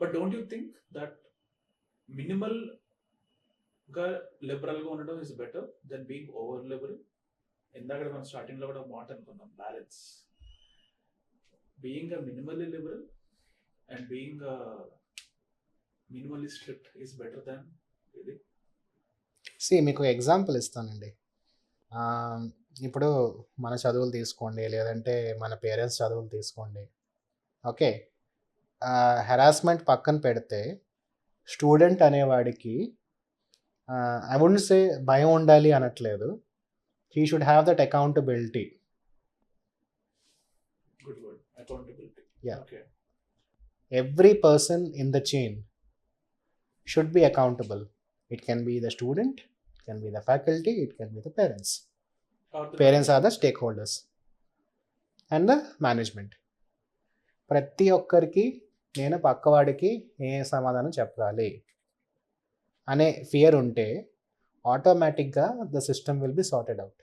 But don't you think that minimal గా liberal గా ఉండడం is better than being over liberal? ఇందాక మనం స్టార్టింగ్ లో కూడా మాట అనుకున్నాం, balance. Being a minimally liberal and being minimally strict is better than ఇది. మీకు ఎగ్జాంపుల్ ఇస్తానండి. ఇప్పుడు మన చదువులు తీసుకోండి, లేదంటే మన పేరెంట్స్ చదువులు తీసుకోండి. ఓకే, హెరాస్మెంట్ పక్కన పెడితే స్టూడెంట్ అనేవాడికి ఐ వుడెంట్ సే భయం ఉండాలి అనట్లేదు. He should have that accountability. Good word, accountability. Yeah. Okay. Every person in the chain should be accountable. It can be the student, it can be the faculty, it can be the parents. Parents are the stakeholders and the management. ప్రతి ఒక్కరికి నేను పక్కవాడికి ఏ సమాధానం చెప్పాలి అనే fear ఉంటే ఆటోమేటిక్గా the system will be sorted out.